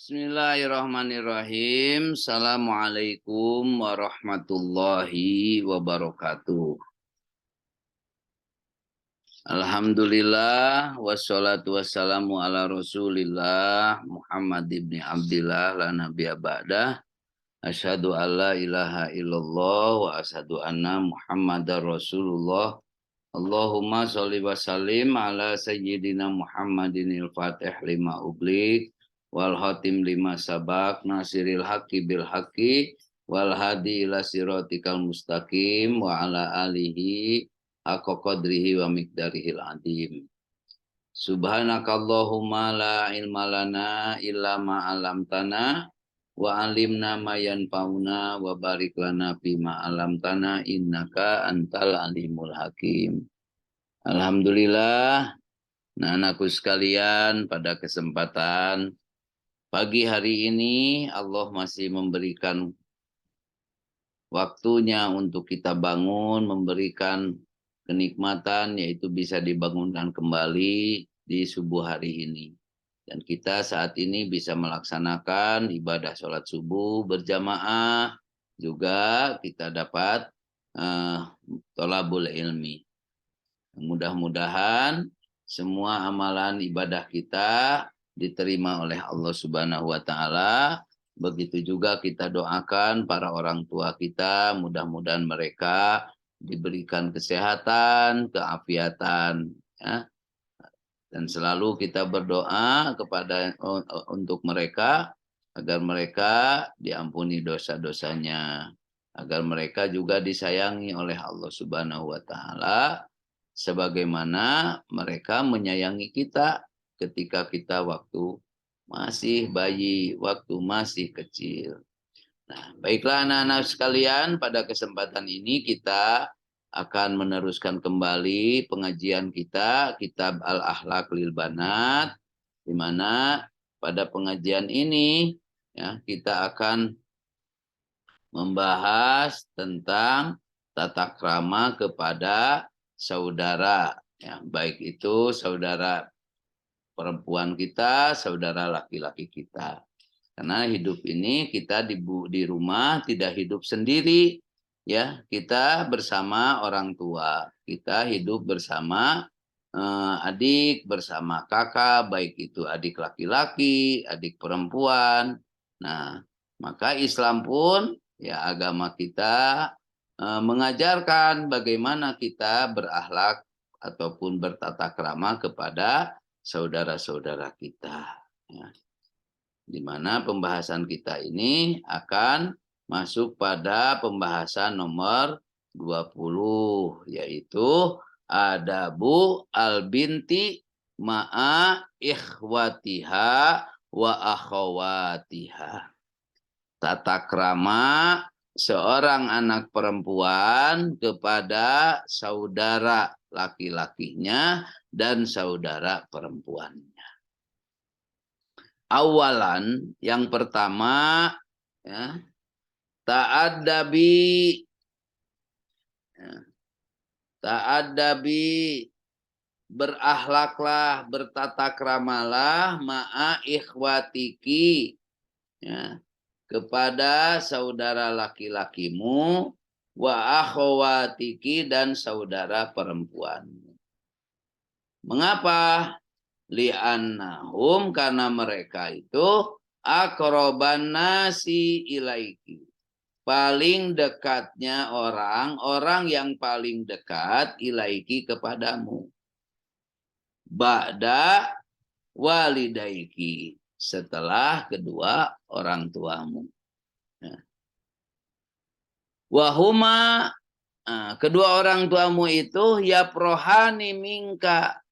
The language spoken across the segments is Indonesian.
Bismillahirrahmanirrahim. Assalamualaikum warahmatullahi wabarakatuh. Alhamdulillah wassalatu wassalamu ala Rasulillah Muhammad ibn Abdillah la nabiyya ba'dah. Asyhadu an la ilaha illallah wa asyhadu anna Muhammadar Rasulullah. Allahumma sholli wa sallim ala sayyidina Muhammadinil Fatih lima uglik wal hatim lima sabak nasiril haqqi bil haqqi wal hadi ila siratikal mustaqim wa ala alihi haqqa qadrihi wa miqdarihil adim. Subhanakallahumma la ilma lana illa ma 'allamtana wa 'allimna ma yanfa'una wa barik lana fima 'allamtana innaka antal alimul hakim. Alhamdulillah, nah anakku sekalian, pada kesempatan pagi hari ini Allah masih memberikan waktunya untuk kita bangun, memberikan kenikmatan yaitu bisa dibangunkan kembali di subuh hari ini. Dan kita saat ini bisa melaksanakan ibadah sholat subuh berjamaah, juga kita dapat tholabul ilmi. Mudah-mudahan semua amalan ibadah kita diterima oleh Allah Subhanahu wa taala. Begitu juga kita doakan para orang tua kita, mudah-mudahan mereka diberikan kesehatan, keafiatan, ya. Dan selalu kita berdoa kepada untuk mereka agar mereka diampuni dosa-dosanya, agar mereka juga disayangi oleh Allah Subhanahu wa taala sebagaimana mereka menyayangi kita ketika kita waktu masih bayi, waktu masih kecil. Nah, baiklah anak-anak sekalian, pada kesempatan ini kita akan meneruskan kembali pengajian kita, Kitab Al-Akhlaq lil Banat, di mana pada pengajian ini ya, kita akan membahas tentang tata krama kepada saudara, ya, baik itu saudara perempuan kita, saudara laki-laki kita. Karena hidup ini kita di rumah tidak hidup sendiri, ya, kita bersama orang tua, kita hidup bersama adik, bersama kakak, baik itu adik laki-laki, adik perempuan. Nah, maka Islam pun, ya, agama kita mengajarkan bagaimana kita berakhlak ataupun bertata krama kepada saudara-saudara kita. Ya. Di mana pembahasan kita ini akan masuk pada pembahasan nomor 20, yaitu adabu al-binti ma'a ikhwatiha wa akhawatiha. Tata krama seorang anak perempuan kepada saudara laki-lakinya dan saudara perempuannya. Awalan, yang pertama, ya, ta'addabi, ya, ta'addabi, berakhlaklah, bertata kramalah ma'a ikhwatiki, ya, kepada saudara laki-lakimu, wa akhwatiki, dan saudara perempuanmu. Mengapa? Li'annahum, karena mereka itu aqraban nasi ilaiki, paling dekatnya orang yang paling dekat ilaiki kepadamu, ba'da walidaiki, setelah kedua orang tuamu. Wahuma, kedua orang tuamu itu yaprohani minka,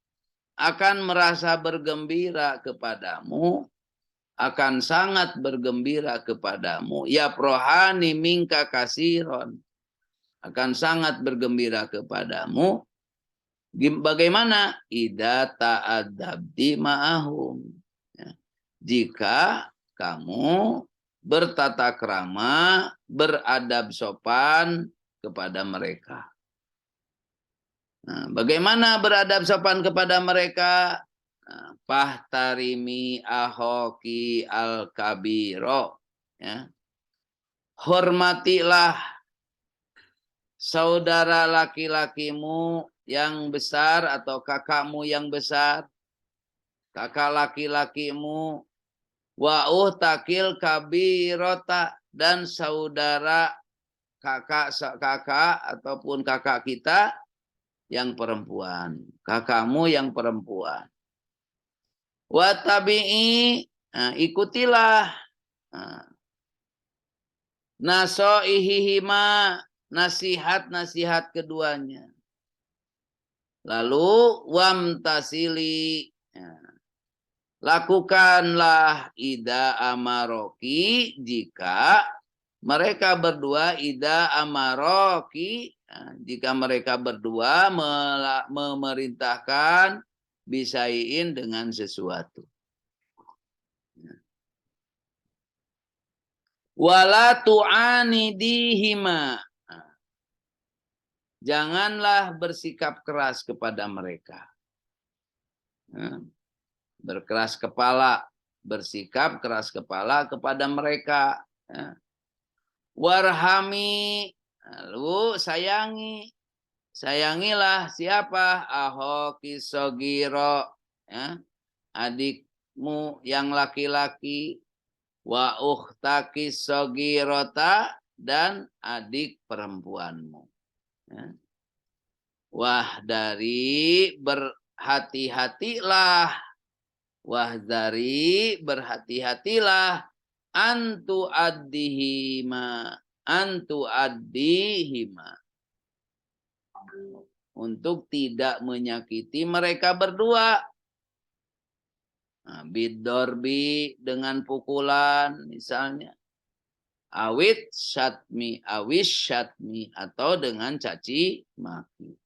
akan merasa bergembira kepadamu, akan sangat bergembira kepadamu. Yaprohani minka kasiron, akan sangat bergembira kepadamu. Bagaimana? Idza ta'addabti ma'ahum, ya, jika kamu bertata krama, beradab sopan kepada mereka. Nah, bagaimana beradab sopan kepada mereka? Fahtarimi ahoki al-kabiro. Ya. Hormatilah saudara laki-lakimu yang besar atau kakakmu yang besar. Kakak laki-lakimu. Wa uhtakil kabirota, dan saudara kakak ataupun kakak kita yang perempuan, kakakmu yang perempuan. Wa tabi'i, ikutilah nasoihihima, nasihat-nasihat keduanya. Lalu wamtasili, lakukanlah ida amaroki, jika mereka berdua ida amaroki, jika mereka berdua memerintahkan bisaiin dengan sesuatu. Wala tu'anidihima, janganlah bersikap keras kepada mereka. Berkeras kepala, bersikap keras kepala kepada mereka. Warhami, lalu sayangi. Sayangilah siapa? Ahoki sogiro, adikmu yang laki-laki. Wa ukhtaki sogirota, dan adik perempuanmu. Wah, dari berhati-hatilah. Wahdari, berhati-hatilah, antu addihima, untuk tidak menyakiti mereka berdua. Bidorbi, dengan pukulan misalnya. Awit syatmi, atau dengan caci maki.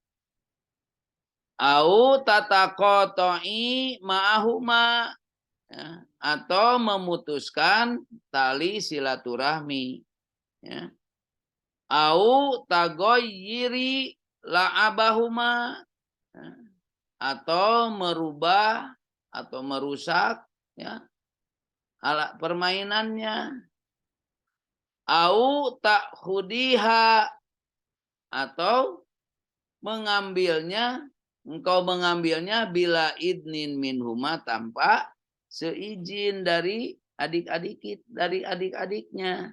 Au tatakotoi ma'ahuma, atau memutuskan tali silaturahmi. Au tagoyiri la'abahuma, atau merubah atau merusak alat permainannya. Au takhudiha, atau engkau mengambilnya bila idnin minhuma, tanpa seizin dari adik-adiknya.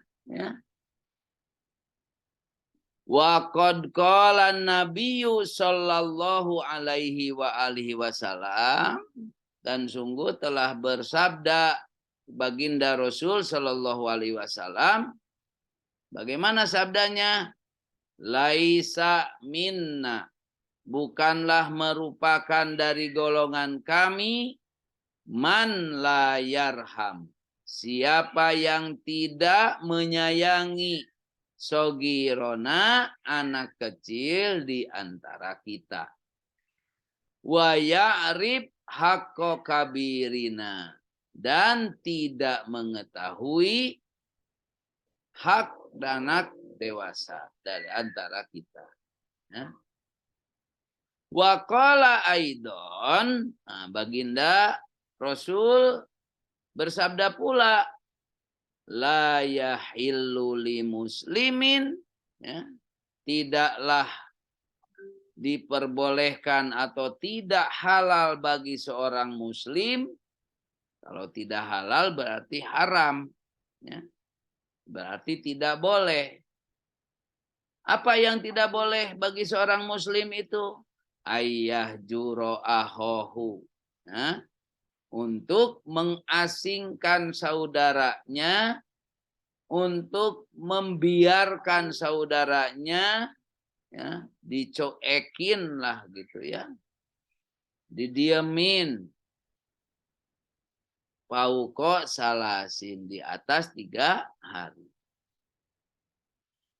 Wa qad qala an-nabiyyu sallallahu alaihi wa alihi wasallam, dan sungguh telah bersabda baginda Rasul sallallahu alaihi wasallam. Bagaimana sabdanya? Laisa minna, bukanlah merupakan dari golongan kami, man la yarham, siapa yang tidak menyayangi sogirona, anak kecil di antara kita. Wa ya'rif haqqo kabirina, dan tidak mengetahui hak anak dewasa dari antara kita. Wa qala aidon, baginda Rasul bersabda pula, la yahillu li muslimin, tidaklah diperbolehkan atau tidak halal bagi seorang muslim. Kalau tidak halal berarti haram, berarti tidak boleh. Apa yang tidak boleh bagi seorang muslim itu? Ayah juro ahohu, untuk mengasingkan saudaranya, untuk membiarkan saudaranya, dicoekin lah gitu ya, didiemin. Pauko salasin, di atas 3 hari.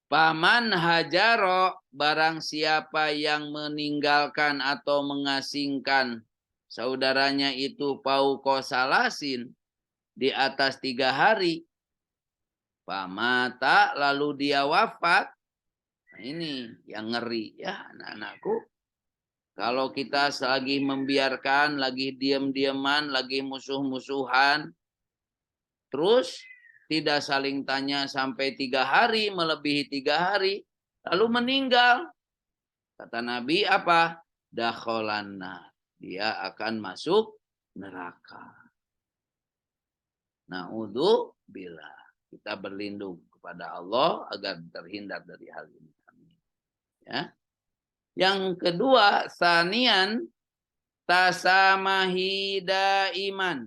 Paman hajaro, barang siapa yang meninggalkan atau mengasingkan saudaranya itu pauko salasin, di atas 3 hari. Pamata, lalu dia wafat. Nah, ini yang ngeri ya anak-anakku. Kalau kita lagi membiarkan, lagi diam-diaman, lagi musuh-musuhan, terus tidak saling tanya sampai 3 hari, melebihi 3 hari, lalu meninggal. Kata Nabi apa? Dakholanna. Dia akan masuk neraka. Na'udzubillah. Kita berlindung kepada Allah agar terhindar dari hal ini. Ya. Yang kedua, sanian tasamahi daiman.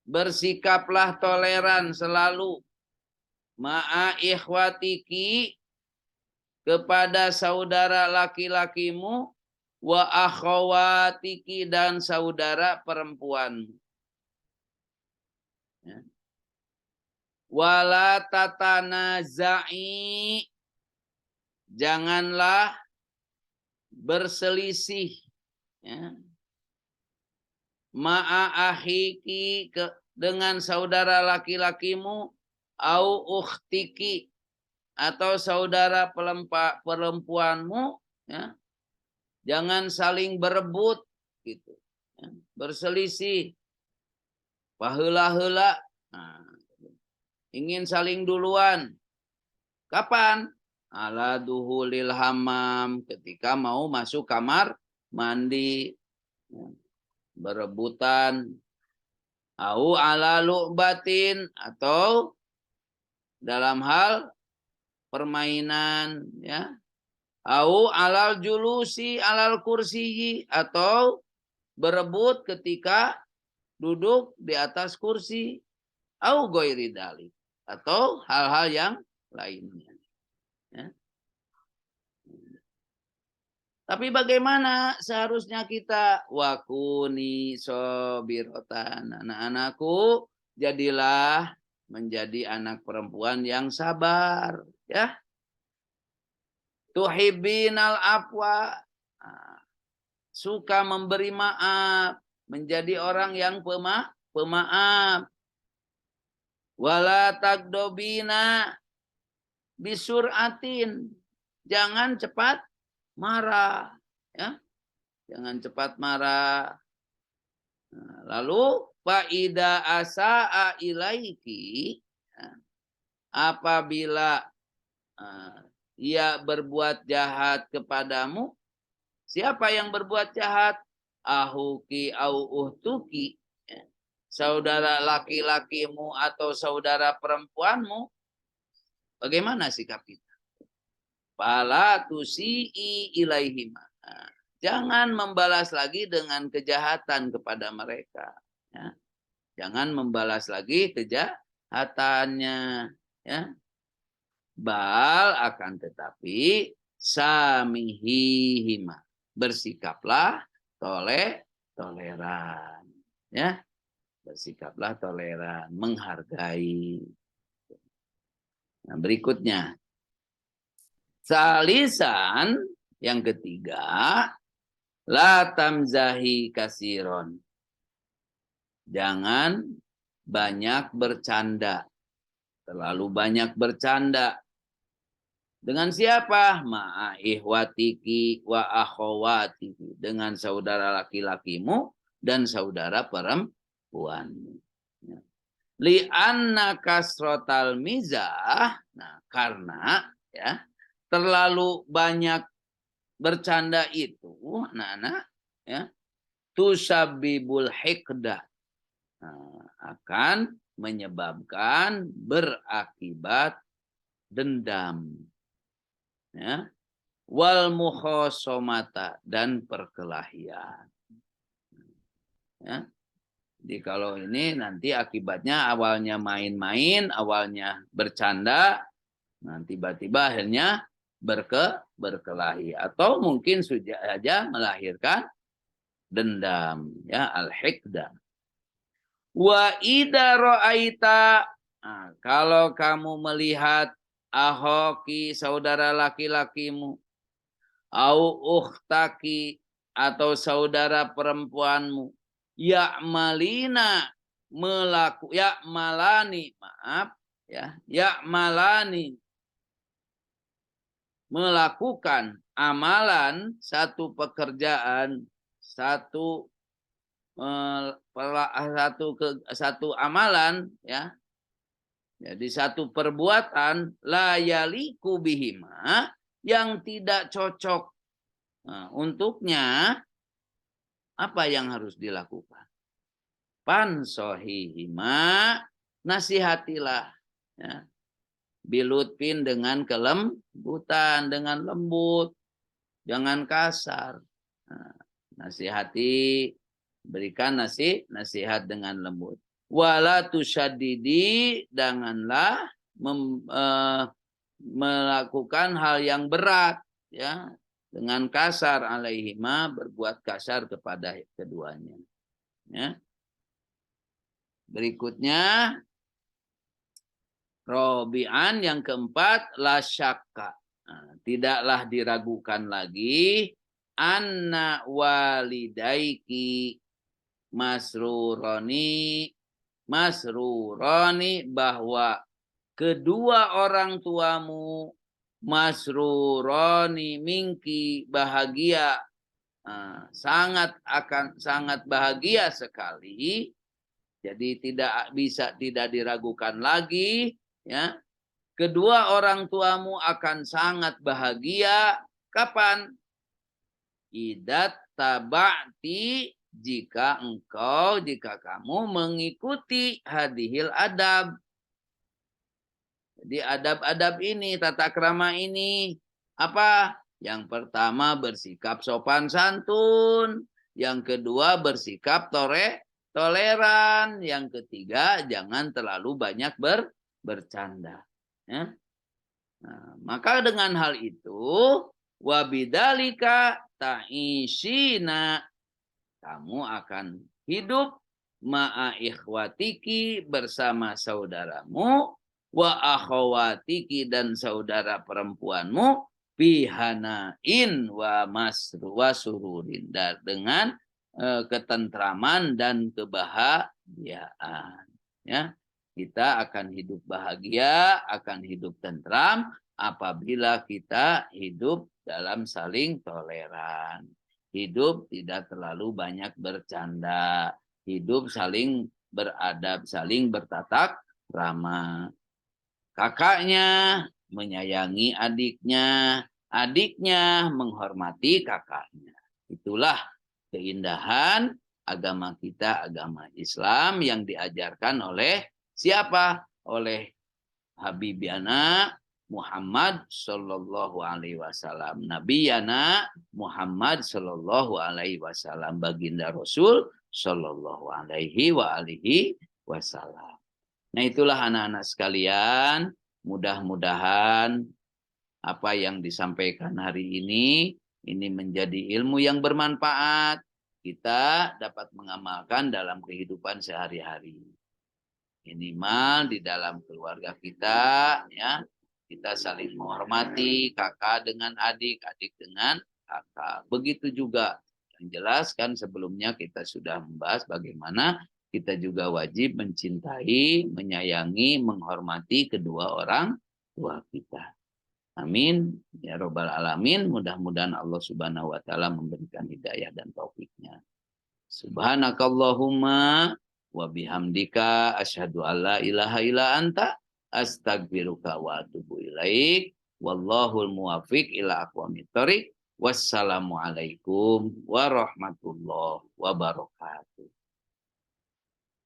Bersikaplah toleran selalu. Ma'a ikhwatiki, kepada saudara laki-lakimu, wa akhawatiki, dan saudara perempuanmu. Ya. Wala tatanaza'i, janganlah berselisih. Ya. Ma'a akhiki, dengan saudara laki-lakimu, au ukhtiki, atau saudara perempuanmu, ya. Jangan saling berebut gitu. Ya. Berselisih. Paheula-heula. Nah, ingin saling duluan. Kapan? Ala duhulil hammam, ketika mau masuk kamar mandi. Ya. Berebutan. Au ala lu'batin, atau dalam hal permainan, ya. Au alal julusi alal kursiyi, atau berebut ketika duduk di atas kursi. Au ghairi dzalik, atau hal-hal yang lainnya. Ya. Tapi bagaimana seharusnya kita? Wakuni sobirotan. Anak-anakku, jadilah menjadi anak perempuan yang sabar. Ya. Tuhibbinal afwa. Suka memberi maaf. Menjadi orang yang pemaaf. Wala tagdobina bisuratin. Jangan cepat marah, ya. Jangan cepat marah. Nah, lalu faida asaa ilaiki, ya, apabila ia berbuat jahat kepadamu. Siapa yang berbuat jahat? Ahuki au uhtuki, ya. Saudara laki-lakimu atau saudara perempuanmu. Bagaimana sikap kita? Fala tusi'i ilaihima. Nah, jangan membalas lagi dengan kejahatan kepada mereka. Ya. Jangan membalas lagi kejahatannya. Ya. Bal akan tetapi samihihima. Bersikaplah toleran. Ya. Bersikaplah toleran. Menghargai. Nah, berikutnya. Salisan, yang ketiga, la tamzahi kasiron. Jangan banyak bercanda. Terlalu banyak bercanda. Dengan siapa? Ma'a ihwatiki wa akhawatiki. Dengan saudara laki-lakimu dan saudara perempuanmu. Li'anna kasrotal mizah. Nah, karena ya, terlalu banyak bercanda itu, anak-anak, ya, tusabibul hikdah, akan menyebabkan berakibat dendam, ya, wal mukhosomata, dan perkelahian. Ya. Jadi kalau ini nanti akibatnya awalnya main-main, awalnya bercanda, nah tiba-tiba akhirnya berkelahi, atau mungkin saja melahirkan dendam, ya, al-hikdah. Wa idza ra'aita, nah, kalau kamu melihat ahoki, saudara laki-lakimu, au ukhtaki, atau saudara perempuanmu, ya'malina, ya'malani, maaf ya, ya'malani, melakukan amalan, satu pekerjaan, satu satu amalan, ya. Jadi satu perbuatan la yaliku bihima, yang tidak cocok untuknya, apa yang harus dilakukan? Pansohihima, nasihatilah, ya. Bilutfin, dengan kelembutan, dengan lembut, jangan kasar. Nah, nasihati, berikan nasihat dengan lembut. Wala tusyadidi, janganlah melakukan hal yang berat, ya, dengan kasar, alaihima, berbuat kasar kepada keduanya, ya. Berikutnya Robi'an, yang keempat, la syakka. Nah, tidaklah diragukan lagi anna walidaiki masruroni, bahwa kedua orang tuamu masruroni minki, bahagia, sangat bahagia sekali. Jadi tidak diragukan lagi, ya. Kedua orang tuamu akan sangat bahagia kapan? Idat taba'ti, jika kamu mengikuti hadihil adab. Jadi adab-adab ini, tata krama ini apa? Yang pertama bersikap sopan santun, yang kedua bersikap toleran, yang ketiga jangan terlalu banyak bercanda, ya. Nah, maka dengan hal itu, wabidalika ta'ishina, kamu akan hidup ma'a ikhwatiki, bersama saudaramu, wa akhawatiki, dan saudara perempuanmu, bihanain wa sururin, dengan ketentraman dan kebahagiaan, ya. Kita akan hidup bahagia, akan hidup tentram apabila kita hidup dalam saling toleran. Hidup tidak terlalu banyak bercanda. Hidup saling beradab, saling bertatak ramah. Kakaknya menyayangi adiknya, adiknya menghormati kakaknya. Itulah keindahan agama kita, agama Islam, yang diajarkan oleh siapa? Oleh Habibana Muhammad Sallallahu Alaihi Wasallam, Nabiyana Muhammad Sallallahu Alaihi Wasallam, baginda Rasul Sallallahu Alaihi Wasallam. Nah, itulah anak-anak sekalian, mudah-mudahan apa yang disampaikan hari ini menjadi ilmu yang bermanfaat. Kita dapat mengamalkan dalam kehidupan sehari-hari. Minimal di dalam keluarga kita, ya, kita saling menghormati, kakak dengan adik, adik dengan kakak. Begitu juga yang jelas kan sebelumnya kita sudah membahas bagaimana kita juga wajib mencintai, menyayangi, menghormati kedua orang tua kita. Amin ya robbal alamin. Mudah-mudahan Allah Subhanahu wa taala memberikan hidayah dan taufiknya. Subhanakallahumma wa bihamdika asyhadu alla ilaha illa anta astagfiruka wa atubu ilaik. Wallahul muwaffiq ila aqwamit thoriq. Wassalamualaikum warahmatullahi wabarakatuh.